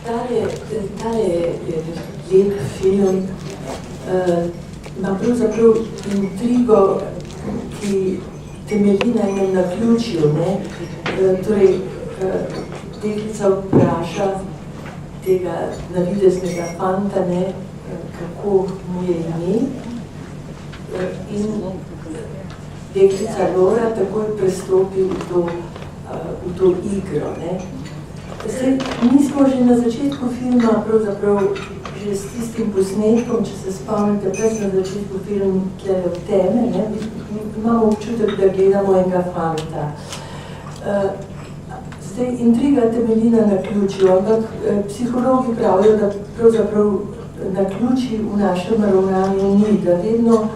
Tale lep film ima pravzaprav intrigo, ki temelji na enem naključju, ne? Torej, deklica vpraša tega navideznega fanta, ne, kako mu je ime, in deklica Lora takoj prestopi v to igro, ne. Zdaj, mi smo že na začetku filma, pravzaprav že s tistim posnetkom, če se spomnite, prej na začetku film tle v teme, ne, imamo občutek, da gledamo enega fanta. Zdaj, intriga temelji na naključju, ampak psihologi pravijo, da pravzaprav naključji v našem ravnanju ni, da vedno,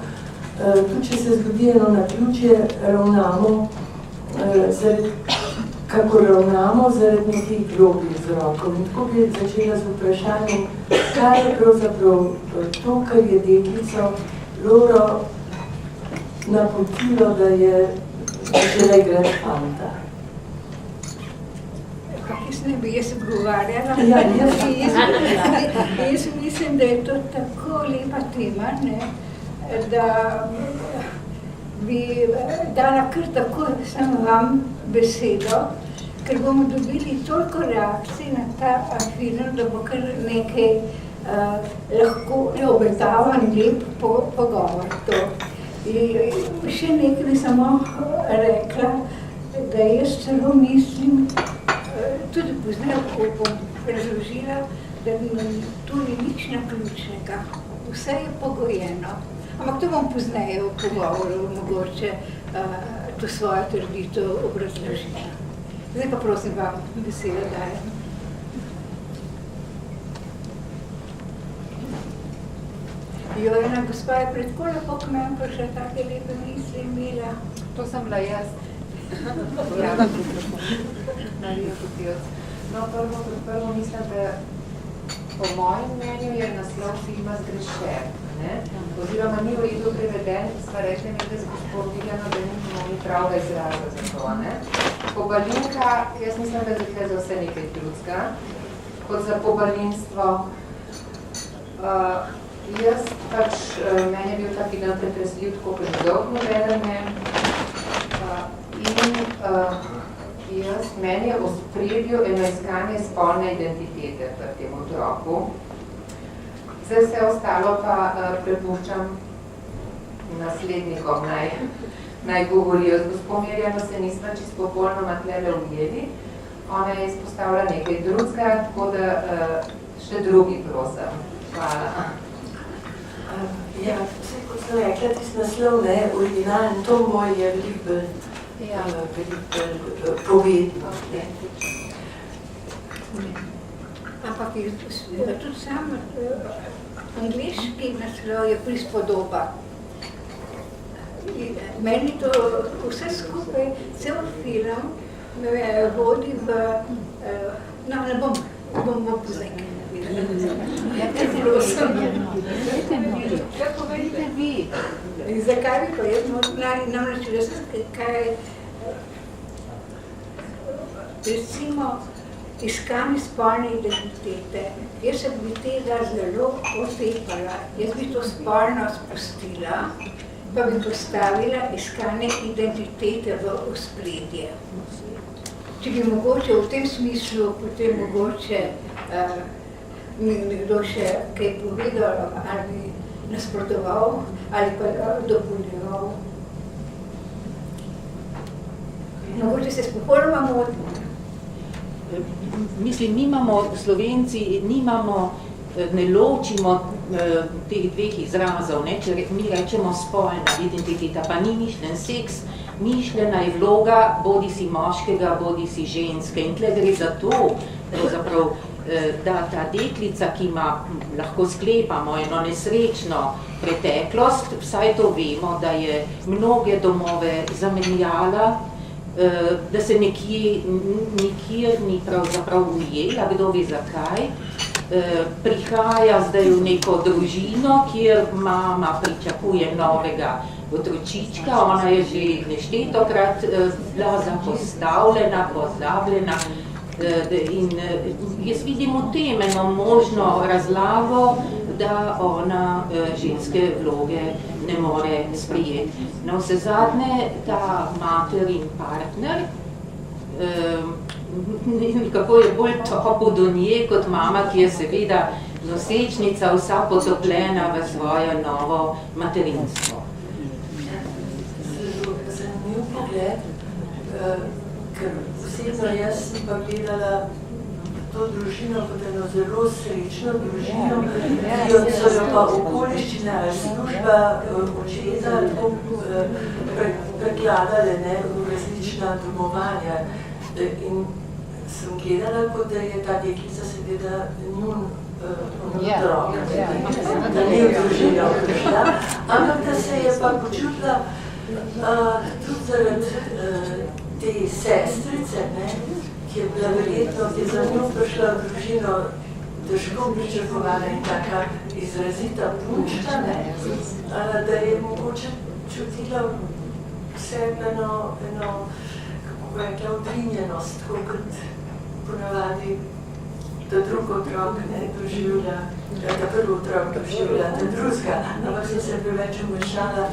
tudi če se zgodi eno naključje, ravnamo kako ravnamo zaradi nekih globih vzrokov. In tako bi začela z vprašanjem, kaj je pravzaprav to, kar je deklico Loro napotilo, da je žele igrati fanta. Jaz odgovarjala. Ja, jaz mislim, da je to tako lepa tema, ne, da bi dala kar tako samo vam besedo, ker bomo dobili toliko reakcij na ta film, da bo kar nekaj lahko obetavan lep pogovor. Še nekaj bi samo rekla, da jaz celo mislim, tudi poznaj, ko bom razložila, da tu ni nič naključnega. Vse je pogojeno. Ampak to bom pozneje v pogovoru mogoče to svojo trditev obrazložila. Zdaj pa prosim vam, besedo dajem. Ena gospa je pred tako lepo k meni pa še take lepe misli imela. To sem bila jaz. No, prvo mislim, da po mojem mnenju je naslov filma zgrešen. Oziroma ni v redu preveden, sva rekli nekaj z gospod Viljano, da ni pravga izraza za to. Pobalinka, jaz mislim, da je za vse nekaj drugega, kot za pobalinstvo. Jaz pač, meni je bil ta film pretresljiv, tako kot dolg moderne. In meni je v ospredju eno iskanje spolne identitete pri tem otroku. Zdaj vse ostalo pa prepuščam naslednikom, naj govorijo. Z gospo Mirjano se nismo čisto popolnoma tlele ujeli. Ona je izpostavila nekaj drugega, tako da še drugi prosim. Hvala. Ja, vse, kot sem rekla, tist naslov, ne, originalen Tomboy je veliko povedno. Ampak tudi sam angliški naslov je prispodoba. Meni to vse skupaj, cel film me vodi v... No, ne bom poznaj. Kaj povedite vi? Zakaj bi pa jaz namreč različiti, kaj recimo iskanje spolne identitete. Jaz se bi tega zelo otepala. Jaz bi to spolno spustila, pa bi postavila iskanje identitete v ospredje. Če bi mogoče v tem smislu, potem mogoče mi nekdo še kaj povedal, ali nasprotoval, ali pa dopolnjeval. Mogoče se popolnoma motim. Mislim, Slovenci ne ločimo teh dveh izrazov, ne? Če mi rečemo spolna identiteta, pa ni mišljen seks, mišljena je vloga bodi si moškega, bodi si ženske. In tle gre za to, da ta deklica, ki ima, lahko sklepamo, eno nesrečno preteklost, vsaj to vemo, da je mnoge domove zamenjala, da se nikjer ni pravzaprav ujela, kdo ve zakaj. Prihaja zdaj v neko družino, kjer mama pričakuje novega otročička, ona je že neštetokrat bila zapostavljena, pozabljena, In jaz vidim v tem eno možno razlago, da ona ženske vloge ne more sprejeti. Na vsezadnje ta mater in partner, kako je bolj topel do nje kot mama, ki je seveda nosečnica, vsa potopljena v svoje novo materinstvo. Zanimiv pogled, ker osebno jaz sem pa gledala to družino kot eno zelo srečno družino, ki so jo pa okoliščine ali služba očeta prekladale v različna domovanja. In sem gledala, kot da je ta deklica seveda njun otrok, da ni v družino prišla, ampak da se je pa počutila tudi zaradi te sestrice, ki je bila verjetno, ki je za njo prišla v družino težko pričakovana in taka izrazita punčka, da je mogoče čutila vse eno, kako rekla, odrinjenost, tako kot ponavadi, da drug otrok doživlja, da prvi otrok doživlja, da drugega, ampak sem se preveč umešala.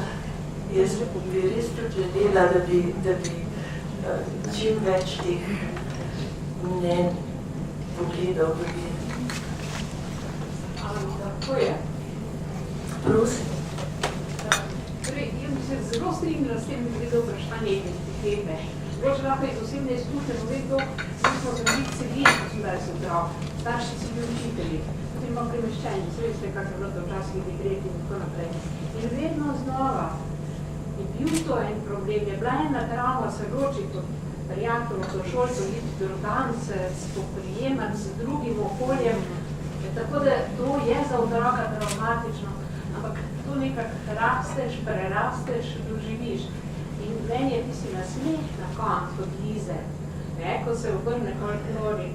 Jaz bi res tudi želela, da bi čim več teh mnen pogledal ljudi. Tako je. Prosim. Torej, jaz bi se zelo strinjala s tem, da gre za vprašanje identitete. Boče lahko iz osebne izkušnje povem to, mi smo se bili celini, ko smo dali se otrok, starši so bili učitelji, potem imamo premeščenje, se veste, kak je bilo to včasih dekreti in tako naprej. In vedno znova je bil to en problem, je bila ena travma se ločiti od prijateljev, od šolcev, iti do rodan, se spoprijemati z drugim okoljem, tako da to je za otroka traumatično, ampak to nekako rasteš, prerasteš, doživiš. In meni je tisti nasmeh na koncu od Lize, ko se obrne Lori,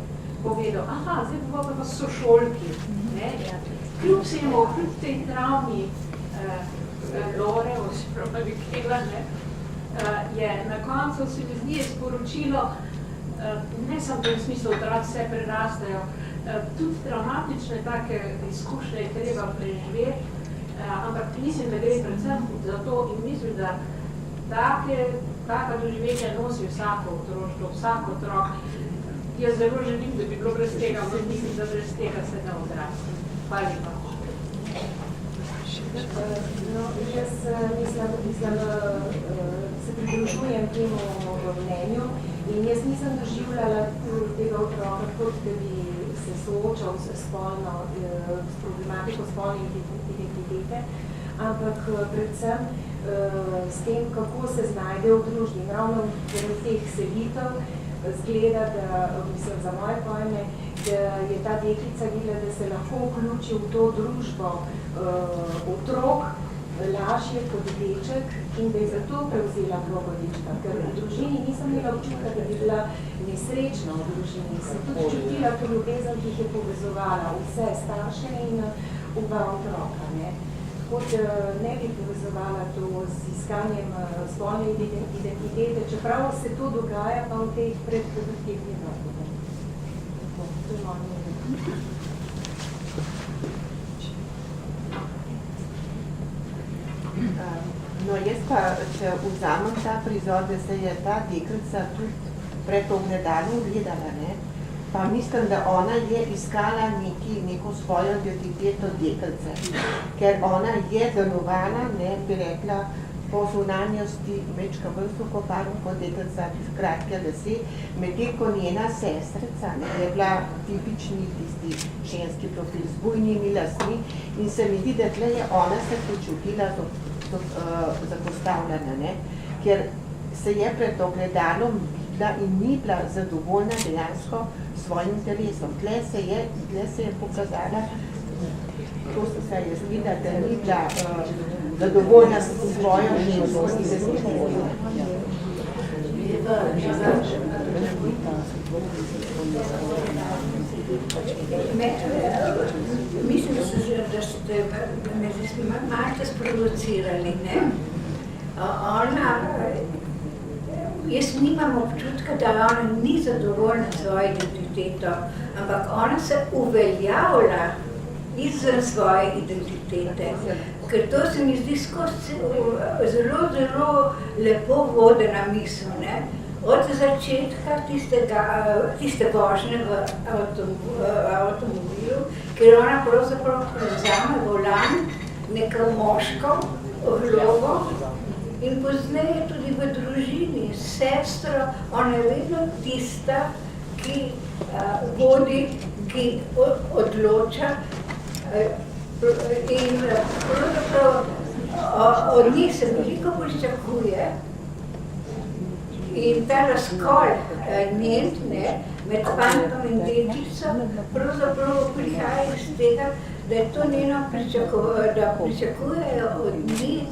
povedal, aha, zdaj bo pa sošolki. Kljub vsemu, kljub tej travmi Lore, oziroma Vikela, je na koncu se mi zdi sporočilo, ne samo v tem smislu, otroci se prerastajo, tudi traumatične take izkušnje je treba preživeti, ampak mislim, da gre predvsem za to in mislim, da taka doživetja nosi vsako otroštvo, vsak otrok. Jaz zelo želim, da bi bilo brez tega, ampak mislim, da brez tega se ne odrasti. Hvala lepa. Jaz mislim, se pridružujem temu mnenju in jaz nisem doživljala tega otroka, kot da bi se soočal s problematiko spolne identitete, ampak predvsem s tem, kako se znajde v družbi. Ravno zaradi teh selitev zgleda, da, mislim, za moje pojme, da je ta deklica videla, da se lahko vključi v to družbo otrok lažje kot deček in da je zato prevzela vlogo dečka. Ker v družini nisem imela občutka, da bi bila nesrečna v družini. Sem tudi čutila to ljubezen, ki jih je povezovala vse starše in oba otroka. Kot ne bi povezovala to z iskanjem spolne identitete, čeprav se to dogaja pa v teh predproduktivnih vrtih. To je moje mnenje. No, jaz pa, če vzamem ta prizor, da se je ta deklica tudi pred ogledalom gledala, pa mislim, da ona je iskala neko svojo identiteto deklice, ker ona je delovala, bi rekla, po zunanjosti večka vrstu koparov kot deklica, kratke lase, medtem ko njena sestrica je bila tipični tisti ženski profil z bujnimi lasmi in se mi zdi, da tle je ona se počutila zapostavljena, ker se je pred ogledalom videla in ni bila zadovoljna dejansko svojim telesom. Tle se je pokazala, to se je videla, da ni bila zadovoljna s svojo ženskost in se Mislim, da ste me malce sprovocirali, ne? Ona jaz nimam občutka, da ona ni zadovoljna s svojo identiteto, ampak ona se uveljavlja izven svoje identitete. Ker to se mi zdi skozi zelo, zelo lepo vodena misel, ne? Od začetka tiste vožnje v avtomobilu, ker ona pravzaprav prevzame volan neko moško vlogo in pozneje tudi v družini, s sestro, ona je vedno tista, ki vodi, ki odloča in pravzaprav od njih se veliko pričakuje. In ta razkol njen, med fantom in deklico, pravzaprav prihaja iz tega, da je to njeno da pričakujejo od njih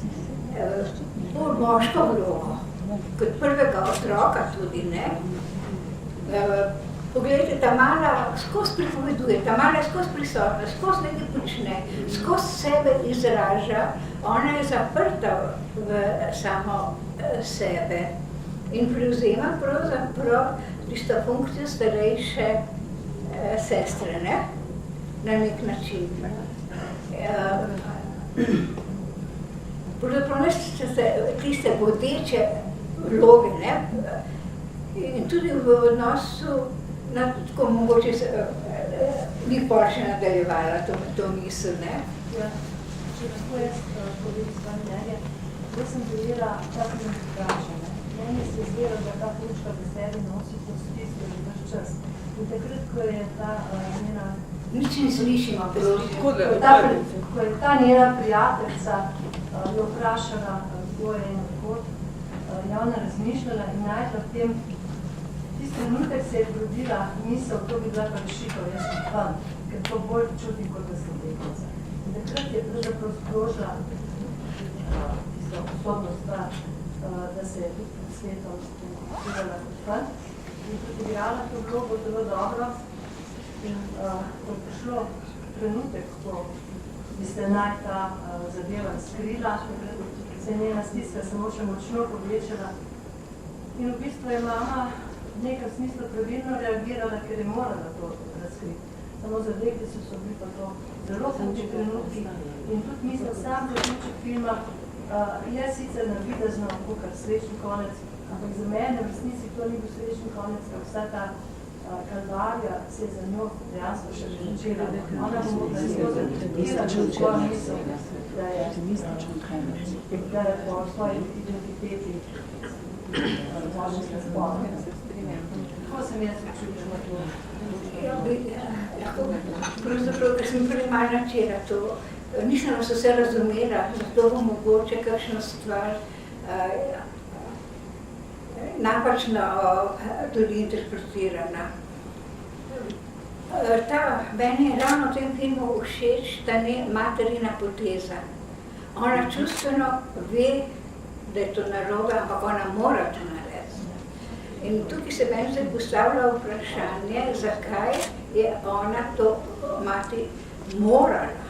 bolj moško vlogo, kot prvega otroka tudi, ne. Poglejte, ta mala skozi pripoveduje, ta mala je skozi prisotna, skozi nekaj počne, skozi sebe izraža, ona je zaprta v samo sebe. In prevzema pravzaprav tisto funkcijo starejše sestre, ne? Na nek način. Pravzaprav tiste vodeče vloge, ne? In tudi v odnosu, tako mogoče bi pa še nadaljevala to misel, ne? Ja, če lahko jaz povedi s vami mnenje, da sem želela tako vprašanje. Meni se zdelo, da ta pučka v sebi nosi pod stisku že naš čas. In takrat, ko je ta njena... Nič ne slišimo, ko je ta njena prijateljica jo vprašala, kdo je in kod, je ona razmišljala in najdla v tem, tisti trenutek se je rodila misel, to bi bila pa rešitev, jaz sem fan, ker to bolj čutim, kot da sem deklica. In takrat je pravzaprav sprožila tisto osobno stvar, da se je tudi pred svetom vsegala kot fan in tudi igrala to vlogo zelo dobro. In ko je prišlo trenutek, ko bi se naj ta zadeva skrila, se je njena stiska samo še močno povečala. In v bistvu je mama v nekem smislu pravilno reagirala, ker je morala to razkriti. Samo za deklico so bili pa to zelo hudi trenutki in tudi mislim, sam zaključek filma je sicer navidezno kakor srečni konec, ampak za mene v resnici to ni bil srečni konec, ker vsa ta kalvarija se je za njo dejansko še začela. Ona bo mogla izgledati svojo misel, da je po svoji identiteti možnosti spolne. Kako sem jaz počutila to? Pravzaprav, ker sem prej malo načela to, nisem vas vse razumela, zato bo mogoče kakšna stvar napačno tudi interpretirana. Meni je ravno v tem filmu všeč ta materina poteza. Ona čustveno ve, da je to narobe, ampak ona mora to narediti. In tukaj se meni zdaj postavlja vprašanje, zakaj je ona to mati morala.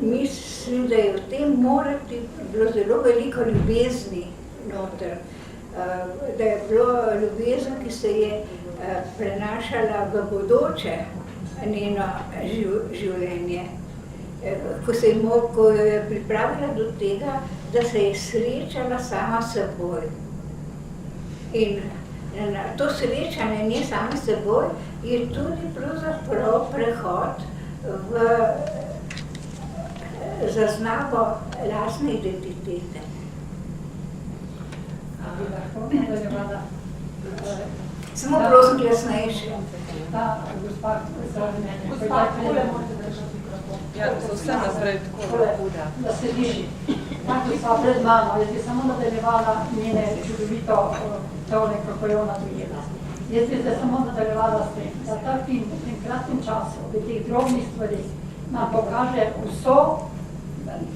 Mislim, da je v tem morati bilo zelo veliko ljubezni noter, da je bilo ljubezen, ki se je prenašala v bodoče njeno življenje, ko je pripravila do tega, da se je srečala sama s seboj. In to srečanje nje sama s seboj je tudi pravzaprav prehod v zaznavo lastne identitete. Bi lahko nadaljevala? Samo prosim glasnejše. Ta gospa, gospa, kole morate držati mikrofon. Ja, so vse naprej tako huda. Da se diši. Ta gospa pred mano, jaz bi samo nadaljevala njene čudovito tole, kako je ona dojela. Jaz bi se samo nadaljevala s tem, da ta film v tem kratkem času, v teh drobnih stvarih, nam pokaže vso,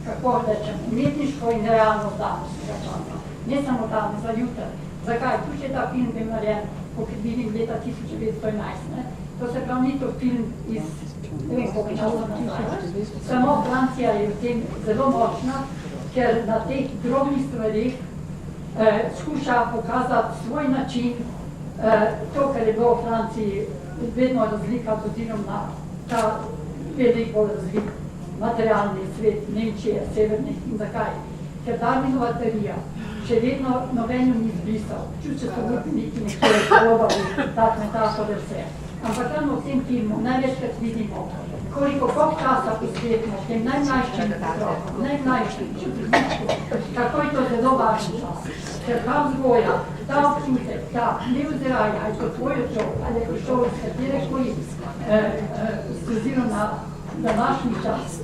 kako rečem, umetniško in realno danost tega časa. Ne samo danes, za jutri. Zakaj? Tu je ta film bil narejen, kot vidim, leta 1911. Ne? To se pravi, ni to film iz, ne vem, koliko časa nazaj. Samo Francija je v tem zelo močna, ker na teh drobnih stvarih skuša pokazati svoj način, to, kar je bilo v Franciji vedno razlika z ozirom na ta veliko razlik materialni svet Nemčije, severnih in zakaj. Ker Darwinova teorija še vedno nobenju ni zbrisal, če so vrtniki nekaj probali, tak metafore vse. Ampak tam v tem filmu največkrat vidimo, koliko časa posvetimo v tem najmlajšem otrokom, najmlajšem čutvniku, kako je to zelo važen čas. Ker ta vzgoja, ta občutek, ta ne vzraja, ali to tvoj otrok, ali je prišel iz katerekoli s ozirom na današnji čas,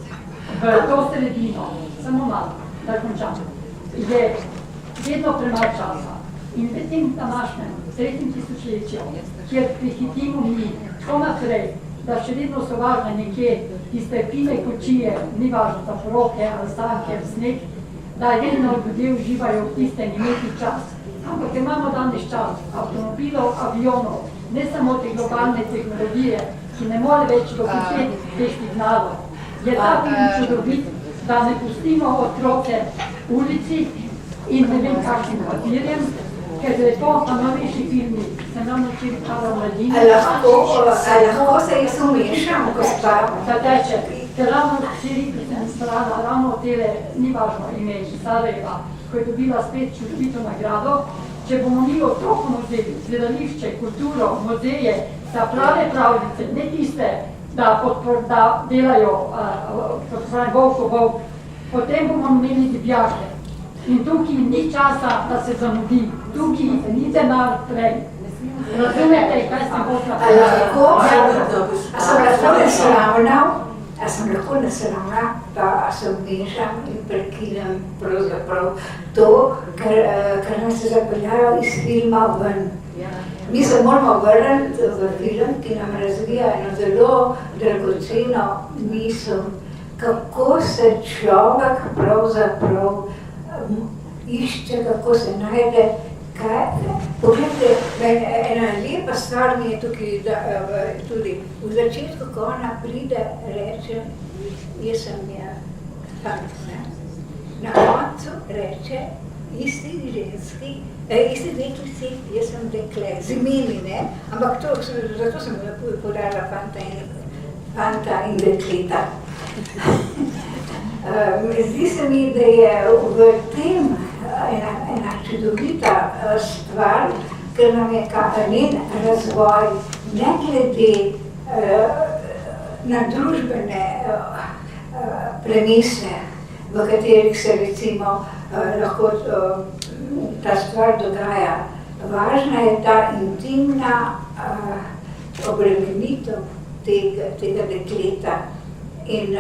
v to sredino, samo malo, da končam, je vedno premalo časa. In v tem današnjem, 3. tisočletju, kjer prihitimo mi, tako naprej, da še vedno so važne nekje tiste fine kočije, ni važno za poroke ali stanke, sneg, da vedno ljudje uživajo v tistem imeti čas. Ampak imamo danes čas avtomobilov, avionov, ne samo te globalne tehnologije, ki ne more več dohiteti teh signalov. Je ta film čudovit, da ne pustimo otroke v ulici in ne vem kakšnim papirjem, ker lepo pa novejši filmi se nam način čala mladine. Lahko se jaz umešam, gospa? Da teče, ker ravno seriji, ki sem sprala, ravno tele, ni važno ime Sarajeva, ko je dobila spet čudovito nagrado, če bomo mi otrokom vzeli gledališče, kulturo, muzeje, za prave pravljice, ne tiste, da delajo volk, potem bomo imeli divjake. In tukaj ni časa, da se zamudi, tukaj ni denar prej. Razumete, kaj sem hotela? A sem lahko nesramna, pa sem mešam in prekinem pravzaprav to, kar nas se zapeljajo iz filma ven. Mi se moramo vrniti v film, ki nam razvija eno zelo dragoceno misel, kako se človek pravzaprav išče, kako se najde. Pogledajte, ena lepa stvar mi je tukaj tudi v začetku, ko ona pride, reče, jaz sem fant, na koncu reče, isti deklici, jaz sem dekle, z imeni, ne, ampak zato sem podarila fanta in dekleta. Zdi se mi, da je v tem ena čudovita stvar, ker nam je njen razvoj, ne glede na družbene premise, v katerih se recimo lahko ta stvar dogaja. Važna je ta intimna obremenitev tega dekleta in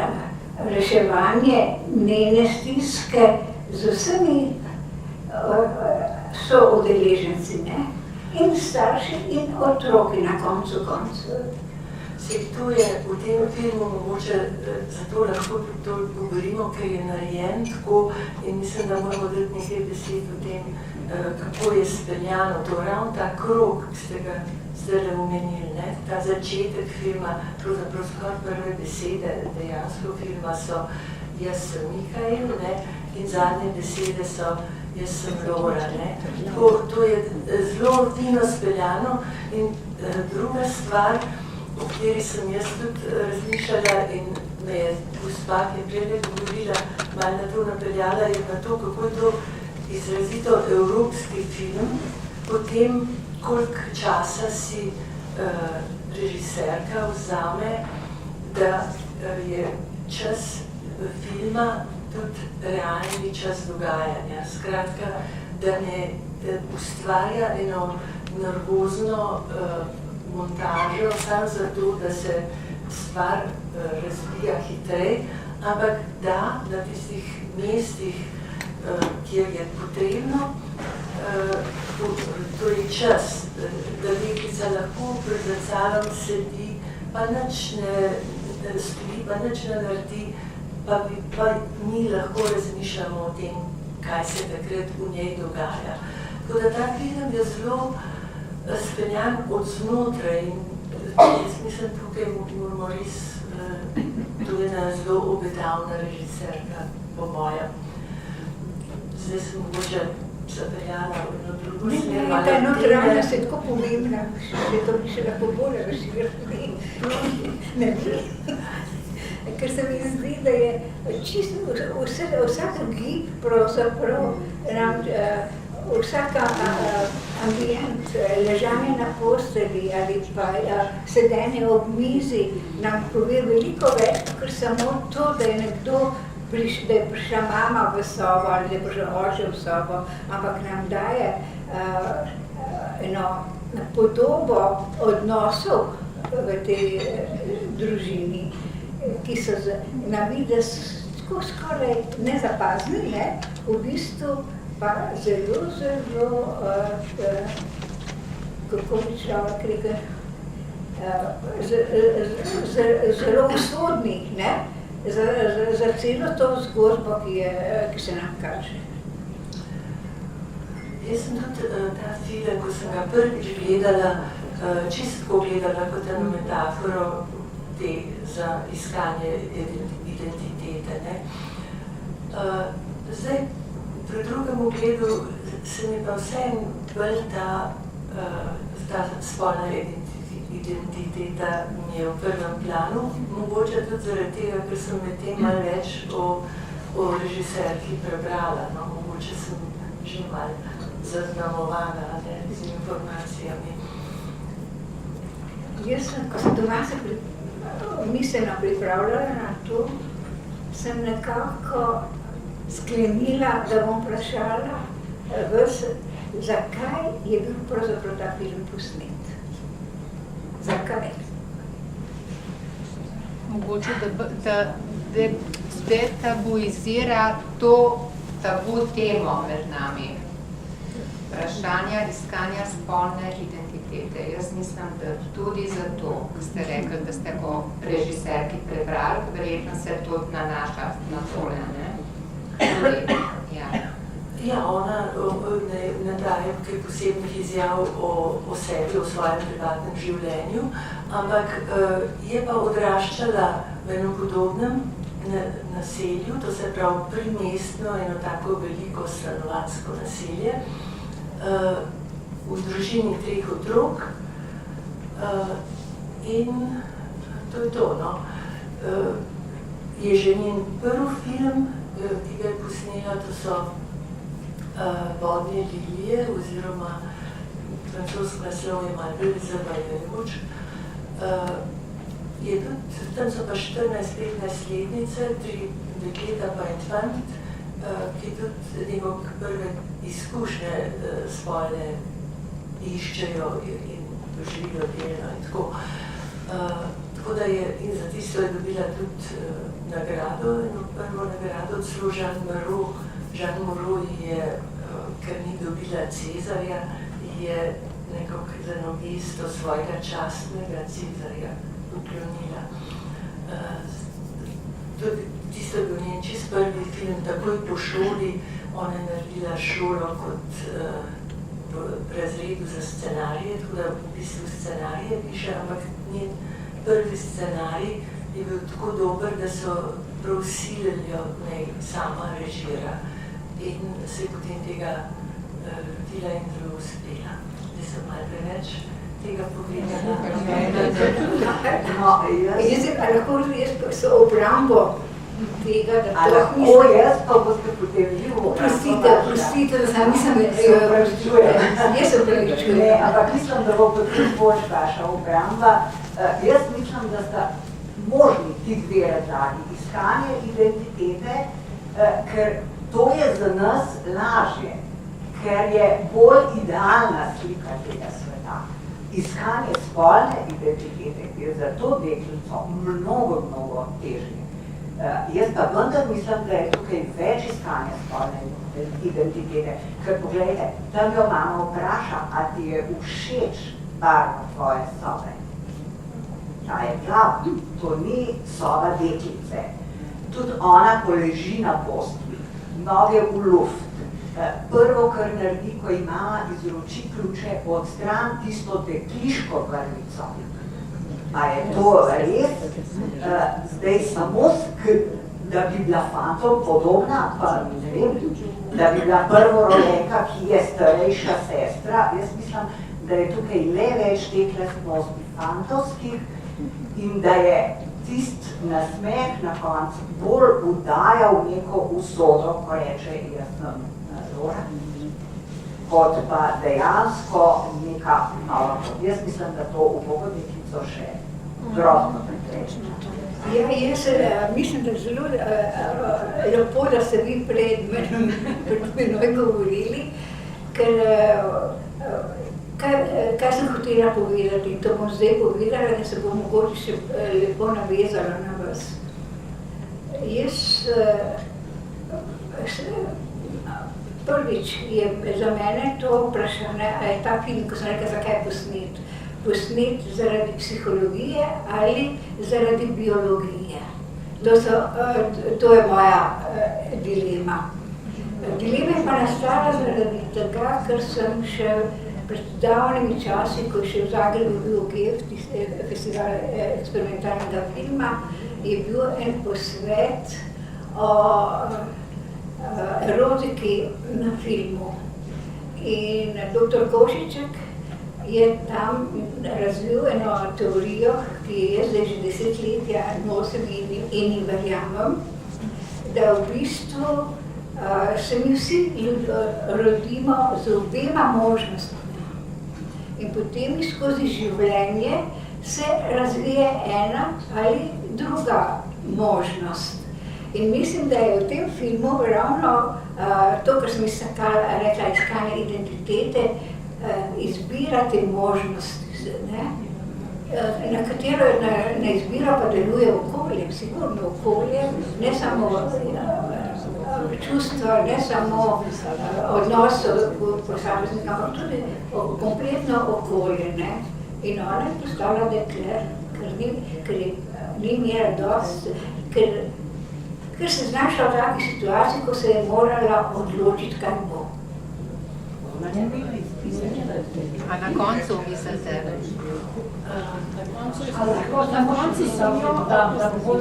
reševanje njene stiske z vsemi soudeleženci, ne? In starši in otroki na koncu koncev. To je v tem filmu mogoče, zato lahko to govorimo, ker je narejen tako in mislim, da moramo dati nekaj besed o tem, kako je speljano. To ravno ta krog, ki ste ga zdaj omenili, ne? Ta začetek filma, pravzaprav skoraj prve besede dejansko filma so jaz sem Mikael, ne? In zadnje besede so jaz sem Lora, ne? To je zelo fino speljano in druga stvar, o kateri sem jaz tudi razmišljala in me je gospa, ki je prej govorila, malo na to napeljala, je pa to, kako je to izrazito evropski film, potem koliko časa si režiserka vzame, da je čas filma tudi realni čas dogajanja. Skratka, da ne ustvarja eno nervozno montažo samo zato, da se stvar razvija hitrej, ampak da na tistih mestih, kjer je potrebno, to je čas, da deklica lahko pred zrcalom sedi, pa nič ne stoji, pa nič ne naredi, pa mi lahko razmišljamo o tem, kaj se takrat v njej dogaja. Tako da ta film je zelo speljan od znotraj in jaz mislim, tukaj moramo res, to je ena zelo obetavna režiserka, po mojem. Zdaj sem mogoče zapeljala v eno drugo Ne, smer. ta notranjost je tako pomembna, da to bi še lahko bolj razširili. Ne bi. Ker se mi zdi, da je čisto vsak gib pravzaprav nam vsak ambient, ležanje na posteli ali pa sedenje ob mizi nam pove veliko več, ker samo to, da je nekdo da je prišla mama v sobo ali da je prišel oče v sobo, ampak nam daje eno podobo odnosov v tej družini, ki so na videz tako skoraj nezapazni, ne? V bistvu pa zelo, kako bi človek rekel, zelo usodni, ne? Za celo to zgodbo, ki se nam kaže. Jaz sem tudi ta film, ko sem ga prvič gledala, čisto gledala kot eno metaforo za iskanje identitete. Ne? Zdaj, pri drugem ogledu se mi pa vseeno bolj ta spolna identiteta mi je v prvem planu, mogoče tudi zaradi tega, ker sem med tem malo več o režiserki prebrala, no, mogoče sem že malo zaznamovana z informacijami. Jaz sem, ko sem doma se miselno pripravljala na to, sem nekako sklenila, da bom vprašala vas, zakaj je bil pravzaprav ta film posnet. Zakaj? Mogoče, da detabuizira to tabu temo med nami. Vprašanja iskanja spolne identitete. Jaz mislim, da tudi zato, ko ste rekli, da ste o režiserki prebrali, verjetno se to nanaša na tole, ne? Ja, ona ne daje kaj posebnih izjav o sebi, o svojem privatnem življenju, ampak je pa odraščala v enem podobnem naselju, to se pravi primestno, eno tako veliko stanovanjsko naselje, v družini 3 otrok in to je to, no. Je že njen prvi film, ki ga je posnela, to so Vodne lilije, oziroma francosko naslov je malo bolj zavajajoč. Tam so pa 14-15-letnice, 3 dekleta pa en fant, ki tudi njegov prve izkušnje spolne iščejo in doživijo delno in tako. Tako da je, in za tisto je dobila tudi nagrado, eno prvo nagrado, celo Jean Moreau je, ker ni dobila Cezarja, je nekako za eno mesto svojega častnega Cezarja uklonila. Tisto je bil njen čist prvi film, takoj po šoli, ona je naredila šolo kot v razredu za scenarije, tako da v bistvu scenarije piše, ampak njen prvi scenarij je bil tako dober, da so prav silili jo, naj sama režira. In se je potem tega lotila in zelo uspela. Zdaj sem malo preveč tega povedala. Jaz se pa lahko jaz so obrambo tega, da to lahko jaz pa boste potem živo. Prostite, da nisem jaz se pravičujem. Ne, ampak mislim, da bo potem boš vaša obramba. Jaz mislim, da sta možni ti 2 razlagi. Iskanje identitete, ker to je za nas lažje, ker je bolj idealna slika tega sveta. Iskanje spolne identitete, ki je za to deklico mnogo težje. Jaz pa vendar mislim, da je tukaj več iskanja spolne identitete, ker pogledajte, tam jo mama vpraša, a ti je všeč barva tvoje sobe. Ta je prav, to ni soba deklice. Tudi ona poleži na postelji, noge v luft. Prvo, kar naredi, ko ji mama izroči ključe, odstran tisto dekliško vrvico. A je to res? Zdaj samo, da bi bila fantom podobna, pa ne vem. da bi bila prvorojenka, ki je starejša sestra. Jaz mislim, da je tukaj le več teh lastnosti fantovskih in da je tist nasmeh na koncu bolj udajal neko usodo, ko reče, jaz sem Zora, kot pa dejansko neka nova pot. Jaz mislim, da to upogodnikico še grozno pretrečne. Ja, jaz mislim, da zelo lepo, da ste vi pred menoj govorili, ker kaj sem hotela povedati, in to bom zdaj povedala, da se bom mogoče še lepo navezala na vas. Jaz prvič je za mene to vprašanje, a je ta film, ko sem rekla, zakaj je posnet? Posnet zaradi psihologije ali zaradi biologije. To je moja dilema. Dilema je pa nastala zaradi tega, ker sem še pred davnimi časi, ko je še v Zagrebu bil GEF, festival eksperimentalnega filma, je bil en posvet o erotiki na filmu. In dr. Košiček je tam razvil eno teorijo, ki jaz zdaj že desetletja nosim in verjamem, da v bistvu se mi vsi rodimo z obema možnostmi. In potem skozi življenje se razvije ena ali druga možnost. In mislim, da je v tem filmu ravno to, kar sem rekla, iskanje identitete, izbira te možnosti, na katero na izbiro pa deluje okolje, sigurno okolje, ne samo čustva, ne samo odnos posameznika, ampak tudi kompletno okolje. In ona je postala dekler, ker ni imela dosti, ker se znašla v takih situaciji, ko se je morala odločiti, kaj bo. A na koncu mislite? Na koncu sem jo, da bo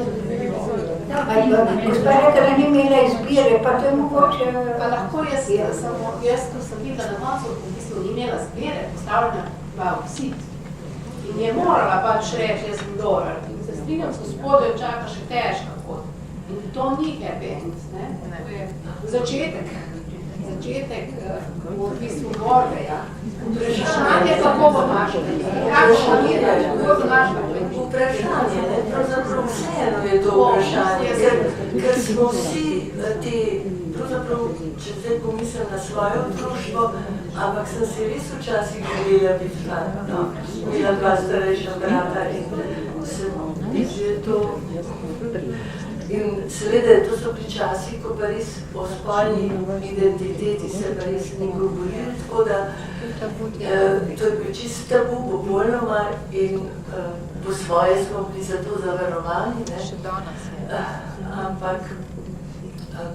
gospa rekla, da ni imela izbire, pa to je mogoče... Pa lahko jaz, ko sem videla na koncu, v bistvu ni imela izbire, postavljena v sit. In je morala pač reči, jaz sem Dora. In se strinjam s gospodom, čaka še težka pot. In to ni happy end, ne? To je začetek v bistvu borbe, ja. Vprašanje, kako bo našla? Kako bo našla? Vprašanje, pravzaprav vseeno je to vprašanje, ker smo vsi te, pravzaprav, če zdaj pomislim na svoje otroštvo, ampak sem se res včasih želela biti fanta, imela dva starejša brata in se že to... In seveda, to so pri časih, ko pa res o spolni identiteti se pa res ni govorili, tako da to je bil čist tabu, popolnoma in po svoje smo bili za to zavarovani, ampak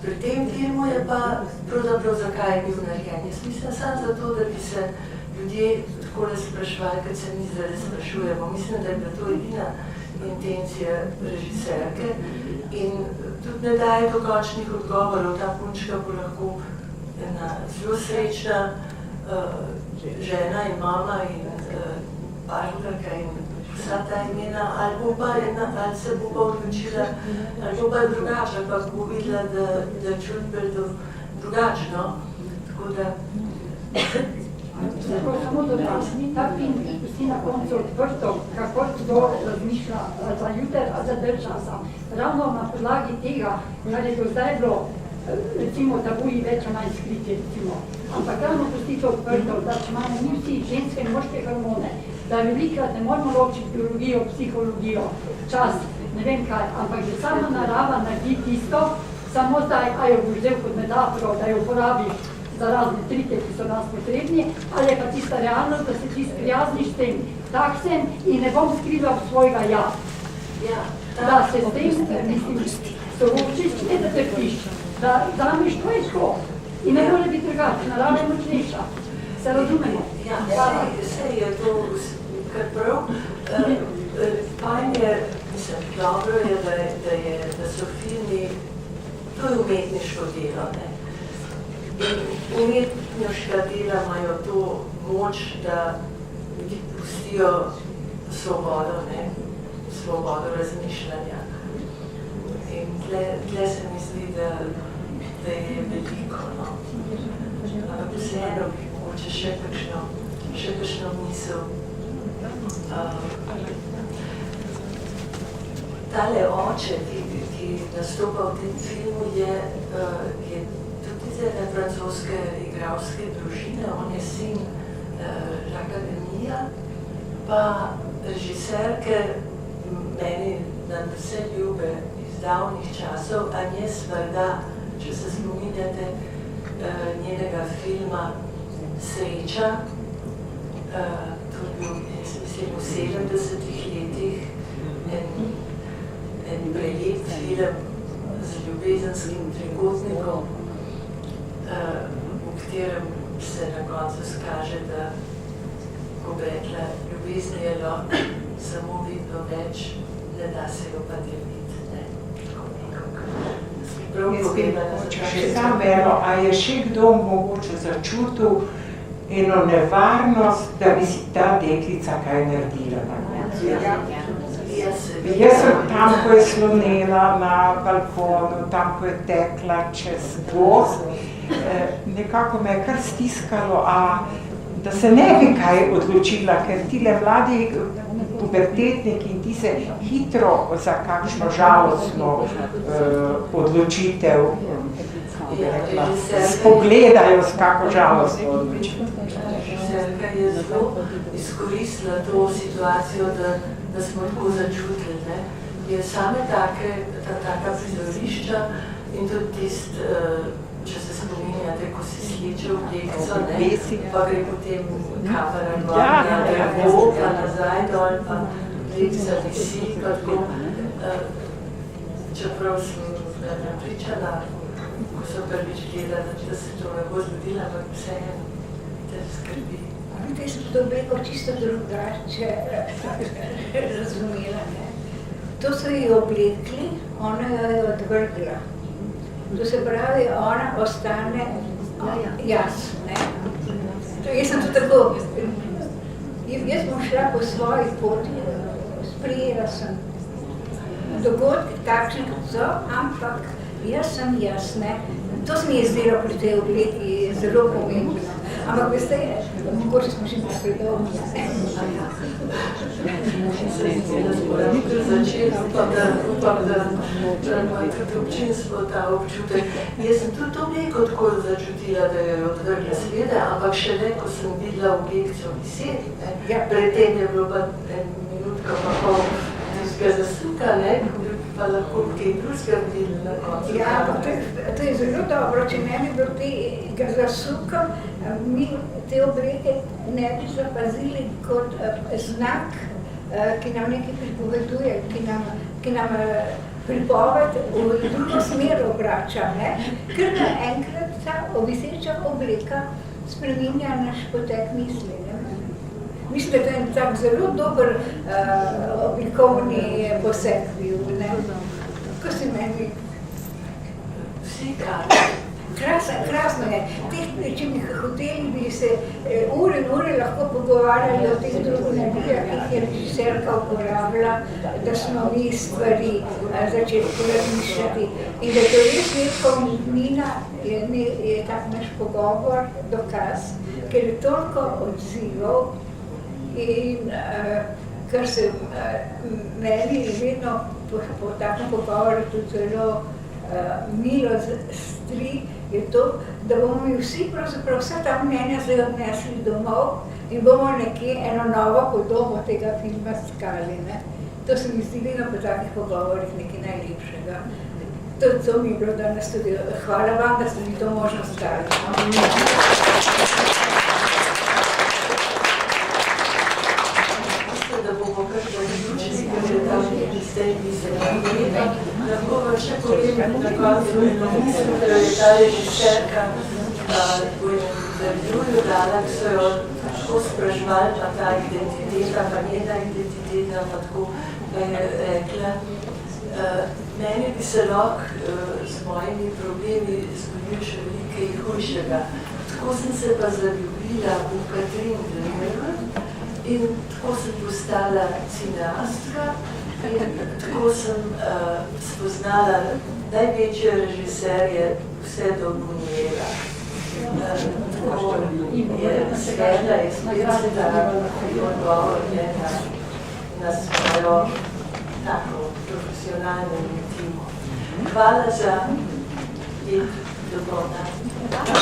pri tem filmu je pa pravzaprav zakaj je bil narejen. Jaz mislim samo zato, da bi se ljudje takole spraševali, kad se mi zdaj sprašujemo. Mislim, da je bila to edina intencija režiserke in tudi ne daje dokončnih odgovorov. Ta punčka bo lahko ena zelo srečna žena in mama in partnerka in vsa ta imena, ali se bo pa odločila, ali bo pa drugače, pa bo videla, da čut bilo drugačno. Tako da... Samo dodam, ta film pusti na koncu odprto, kako kdo razmišlja za jutr, a za dalj časa. Ravno na podlagi tega, kar je do zdaj bilo, recimo, tabuji več ali manj skriti, recimo. Ampak ravno pusti to odprto, da če imamo mi vsi ženske in moške hormone, da velikrat ne moramo ločiti biologijo, psihologijo, čas, ne vem kaj, ampak da sama narava naredi tisto, samo zdaj, a jo boš vzel kot metaforo, da jo uporabiš za razne trike, ki so nas potrebni, ali je pa tista realnost, da se ti sprijazniš s tem taksem in ne bom skrival svojega ja. Da se s tem, mislim, soočiš, ne da trpiš, da zamiš, to je to. In ne more biti drugače, narava je močnejša. Se razumemo? Ja, vse je to kar prav. Fajn je, mislim, dobro je, da so filmi, to je umetniško delo, ne? In umetniška dela imajo to moč, da ljudi pustijo svobodo, ne? Svobodo razmišljanja. In tle se mi zdi, da je veliko, no. Ampak vseeno bi mogoče še kakšno misel. Tale oče, ki nastopa v tem filmu, je tudi iz ene francoske igralske družine, on je sin Jacquesa Denija, pa režiserke, meni na vse ljube iz davnih časov, Agnès Varda, če se spominjate njenega filma Sreča, to je bil, jaz mislim, v 70-ih letih en prejet film z ljubezenskim trikotnikom, v katerem se na koncu skaže, da, ko bi rekla, ljubezni je lahko samo vidno več, ne da se jo pa deliti, ne. Še sam Vero, a je še kdo mogoče začutil eno nevarnost, da bi si ta deklica kaj naredila na koncu? Jaz sem tam, ko je slonela na balkonu, tam, ko je tekla čez gozd, nekako me je kar stiskalo, da se ne bi kaj odločila, ker tile mladi pubertetniki in ti se hitro za kakšno žalostno odločitev spogledajo s kako žalostno odločitev. Režiserka je zelo izkoristila to situacijo, da smo tako začutili, ne. Je same taka prizorišča in tudi tist, če se spominjate, ko si sleče v lekco, ne, pa gre potem kamera gor, drevo, pa nazaj dol, pa lekca visi, pa tako. Čeprav sem prepričala, ko so prvič gledali, da se to ne bo zgodilo, ampak vseeno te skrbi. Te so to obleko čisto drugače razumela, ne. To so ji oblekli, ona jo je odvrgla. To se pravi, ona ostane jaz, ne. Jaz sem to tako, jaz bom šla po svoji poti, sprejela sem dogodke takšne, kot so, ampak jaz sem jaz, ne. To se mi je zdelo pri tej obleki zelo pomembno. Ampak veste, mogoče smo še napredovni. Upam, da ima tudi občinstvo ta občutek. Jaz sem tudi to neko tako začutila, da jo je odvrgla seveda, ampak šele, ko sem videla objekcijo viseti, ne. Predtem je bilo pa en minutka pa pol tistega zasuka, ne, pa lahko kaj drugega videli na koncu. Ja, ampak to je zelo dobro, če ne bi bilo tega zasuka, mi te obleke ne bi zapazili kot znak, ki nam nekaj pripoveduje, ki nam pripoved v drugo smer obrača, ne? Ker naenkrat ta viseča obleka spreminja naš potek misli, ne? Mislim, da je en tak zelo dober oblikovni poseg bil, ne? Ko si meni? Vsi kar. Krasno je. Če bi hoteli, bi se ure in ure lahko pogovarjali o teh drogonabijah, ki jih je režiserka uporabila, da smo mi stvari začeli razmišljati. In da to res nekaj mina je tak naš pogovor, dokaz, ker je toliko odzivov in kar se meni vedno po takem pogovoru tudi zelo milo stri, je to, da bomo mi vsi pravzaprav vsa ta mnenja zdaj odnesli domov in bomo nekje eno novo podobo tega filma skali, ne. To se mi zdi vedno po takih pogovorih nekaj najlepšega. To mi je bilo danes tudi. Hvala vam, da ste mi to možnost dali. Da bomo kar zaključili, ker je tam zdaj lahko vam še povem na koncu eno misel, da je ta režiserka v intervjuju dala, ki so jo tako sprašvali, pa ta identiteta, pa njena identiteta, pa tako da je rekla, meni bi se lahko s mojimi problemi zgodil še veliko kaj hujšega. Tako sem se pa zaljubila v Katrin Drever in tako sem postala cineastka in tako sem spoznala največje režiserje vse do Buñuela. Tako je Sveta je spet odgovor na svojo tako profesionalno intimo. Hvala za lep dogodek.